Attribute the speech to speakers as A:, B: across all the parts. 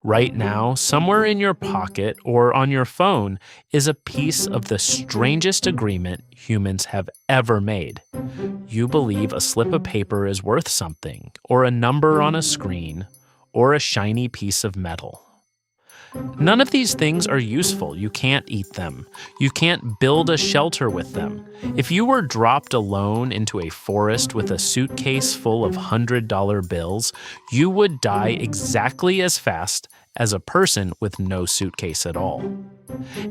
A: Right now, somewhere in your pocket or on your phone is a piece of the strangest agreement humans have ever made. You believe a slip of paper is worth something, or a number on a screen, or a shiny piece of metal. None of these things are useful. You can't eat them. You can't build a shelter with them. If you were dropped alone into a forest with a suitcase full of $100 bills, you would die exactly as fast as a person with no suitcase at all.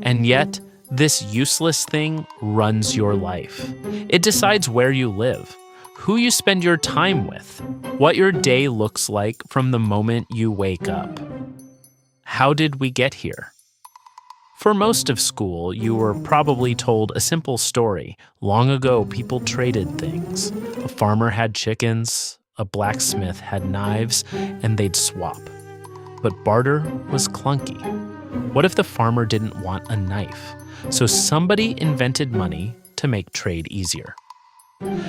A: And yet, this useless thing runs your life. It decides where you live, who you spend your time with, what your day looks like from the moment you wake up. How did we get here? For most of school, you were probably told a simple story. Long ago, people traded things. A farmer had chickens, a blacksmith had knives, and they'd swap. But barter was clunky. What if the farmer didn't want a knife? So somebody invented money to make trade easier.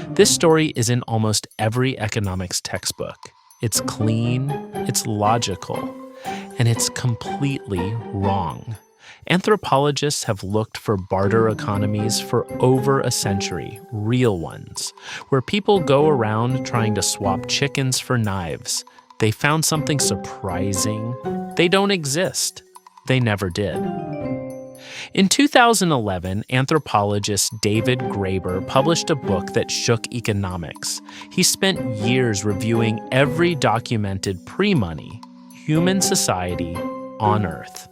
A: This story is in almost every economics textbook. It's clean, it's logical, and it's completely wrong. Anthropologists have looked for barter economies for over a century, real ones, where people go around trying to swap chickens for knives. They found something surprising. They don't exist. They never did. In 2011, anthropologist David Graeber published a book that shook economics. He spent years reviewing every documented pre-money human society on Earth.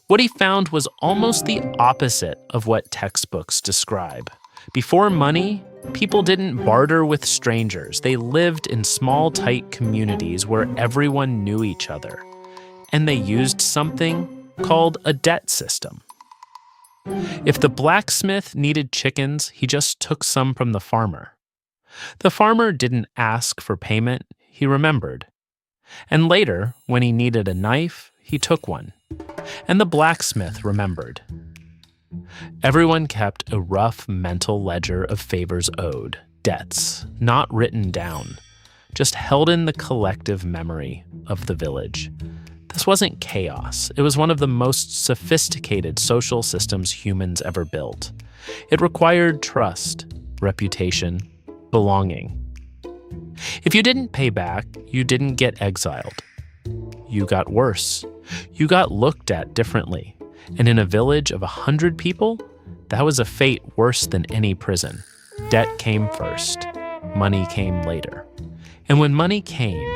A: What he found was almost the opposite of what textbooks describe. Before money, people didn't barter with strangers. They lived in small, tight communities where everyone knew each other. And they used something called a debt system. If the blacksmith needed chickens, he just took some from the farmer. The farmer didn't ask for payment, he remembered. And later, when he needed a knife, he took one. And the blacksmith remembered. Everyone kept a rough mental ledger of favors owed, debts, not written down, just held in the collective memory of the village. This wasn't chaos. It was one of the most sophisticated social systems humans ever built. It required trust, reputation, belonging. If you didn't pay back, you didn't get exiled. You got worse. You got looked at differently. And in a village of 100 people, that was a fate worse than any prison. Debt came first. Money came later. And when money came,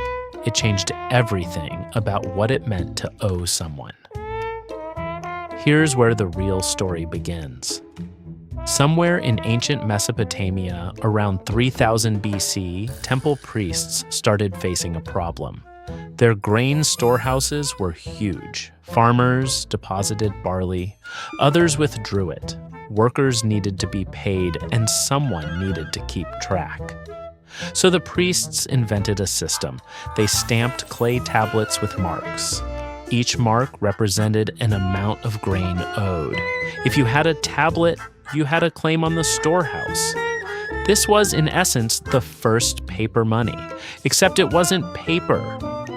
A: it changed everything about what it meant to owe someone. Here's where the real story begins. Somewhere in ancient Mesopotamia, around 3000 BC, temple priests started facing a problem. Their grain storehouses were huge. Farmers deposited barley, others withdrew it. Workers needed to be paid, and someone needed to keep track. So the priests invented a system. They stamped clay tablets with marks. Each mark represented an amount of grain owed. If you had a tablet, you had a claim on the storehouse. This was, in essence, the first paper money, except it wasn't paper,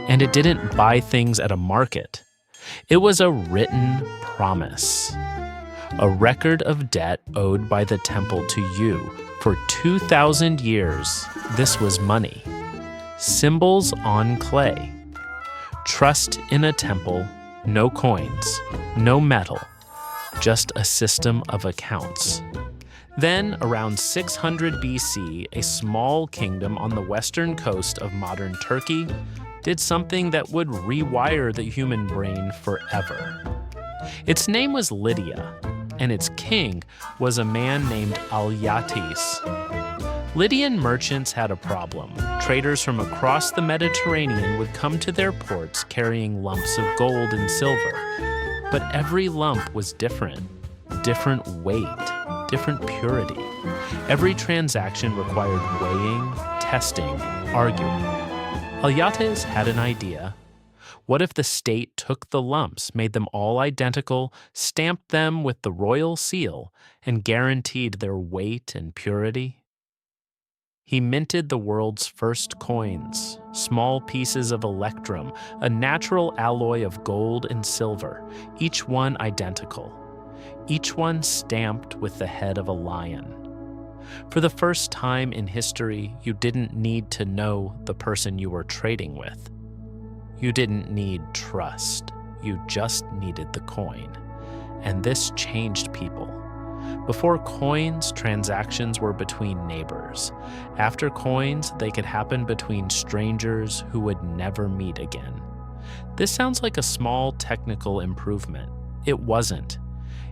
A: and it didn't buy things at a market. It was a written promise, a record of debt owed by the temple to you. For 2,000 years, this was money. Symbols on clay. Trust in a temple, no coins, no metal, just a system of accounts. Then, around 600 BC, a small kingdom on the western coast of modern Turkey did something that would rewire the human brain forever. Its name was Lydia, and its king was a man named Alyattes. Lydian merchants had a problem. Traders from across the Mediterranean would come to their ports carrying lumps of gold and silver. But every lump was different weight, different purity. Every transaction required weighing, testing, arguing. Alyattes had an idea. What if the state took the lumps, made them all identical, stamped them with the royal seal, and guaranteed their weight and purity? He minted the world's first coins, small pieces of electrum, a natural alloy of gold and silver, each one identical, each one stamped with the head of a lion. For the first time in history, you didn't need to know the person you were trading with. You didn't need trust. You just needed the coin. And this changed people. Before coins, transactions were between neighbors. After coins, they could happen between strangers who would never meet again. This sounds like a small technical improvement. It wasn't.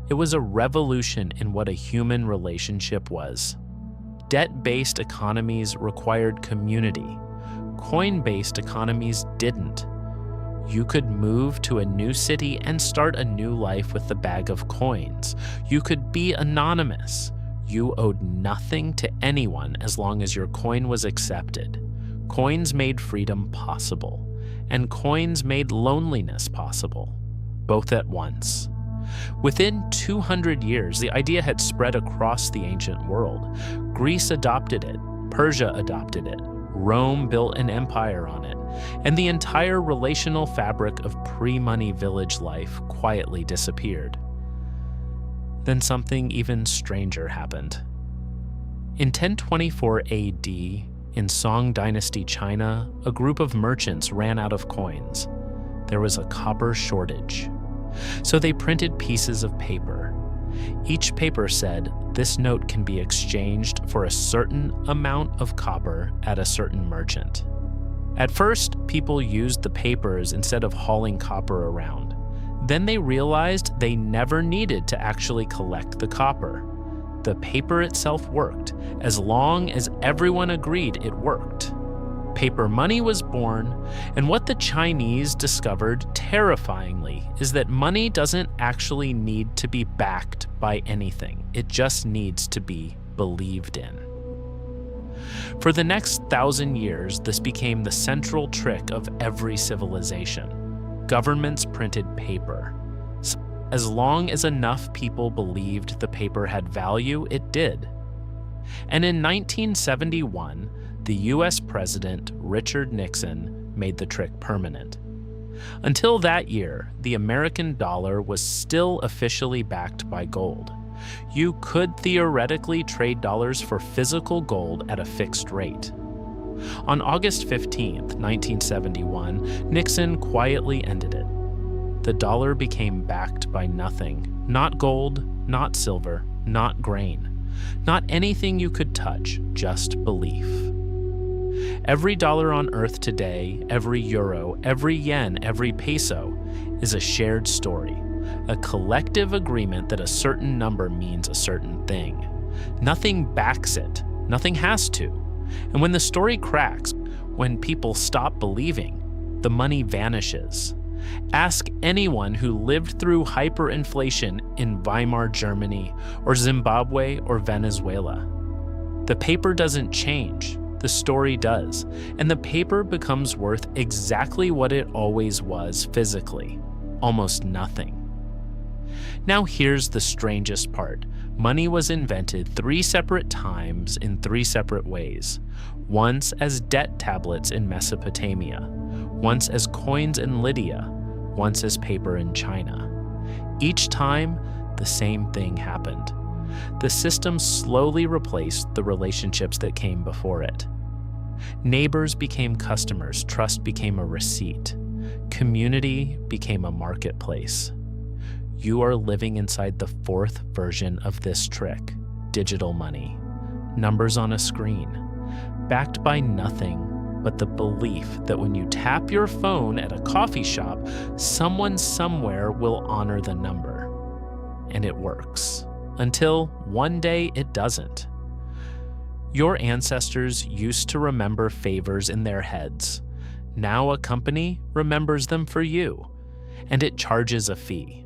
A: It was a revolution in what a human relationship was. Debt-based economies required community. Coin-based economies didn't. You could move to a new city and start a new life with the bag of coins. You could be anonymous. You owed nothing to anyone as long as your coin was accepted. Coins made freedom possible, and coins made loneliness possible, both at once. Within 200 years, the idea had spread across the ancient world. Greece adopted it, Persia adopted it, Rome built an empire on it, and the entire relational fabric of pre-money village life quietly disappeared. Then something even stranger happened. In 1024 AD, in Song Dynasty China, a group of merchants ran out of coins. There was a copper shortage. So they printed pieces of paper. Each paper said, "This note can be exchanged for a certain amount of copper at a certain merchant." At first, people used the papers instead of hauling copper around. Then they realized they never needed to actually collect the copper. The paper itself worked, as long as everyone agreed it worked. Paper money was born, and what the Chinese discovered terrifyingly is that money doesn't actually need to be backed by anything. It just needs to be believed in. For the next 1,000 years, this became the central trick of every civilization. Governments printed paper. As long as enough people believed the paper had value, it did. And in 1971, the US President Richard Nixon made the trick permanent. Until that year, the American dollar was still officially backed by gold. You could theoretically trade dollars for physical gold at a fixed rate. On August 15, 1971, Nixon quietly ended it. The dollar became backed by nothing, not gold, not silver, not grain, not anything you could touch, just belief. Every dollar on Earth today, every euro, every yen, every peso is a shared story, a collective agreement that a certain number means a certain thing. Nothing backs it, nothing has to. And when the story cracks, when people stop believing, the money vanishes. Ask anyone who lived through hyperinflation in Weimar Germany or Zimbabwe or Venezuela. The paper doesn't change. The story does, and the paper becomes worth exactly what it always was physically, almost nothing. Now here's the strangest part. Money was invented 3 separate times in 3 separate ways. Once as debt tablets in Mesopotamia, once as coins in Lydia, once as paper in China. Each time, the same thing happened. The system slowly replaced the relationships that came before it. Neighbors became customers, trust became a receipt, community became a marketplace. You are living inside the 4th version of this trick, digital money. Numbers on a screen, backed by nothing but the belief that when you tap your phone at a coffee shop, someone somewhere will honor the number. And it works. Until one day it doesn't. Your ancestors used to remember favors in their heads. Now a company remembers them for you, and it charges a fee.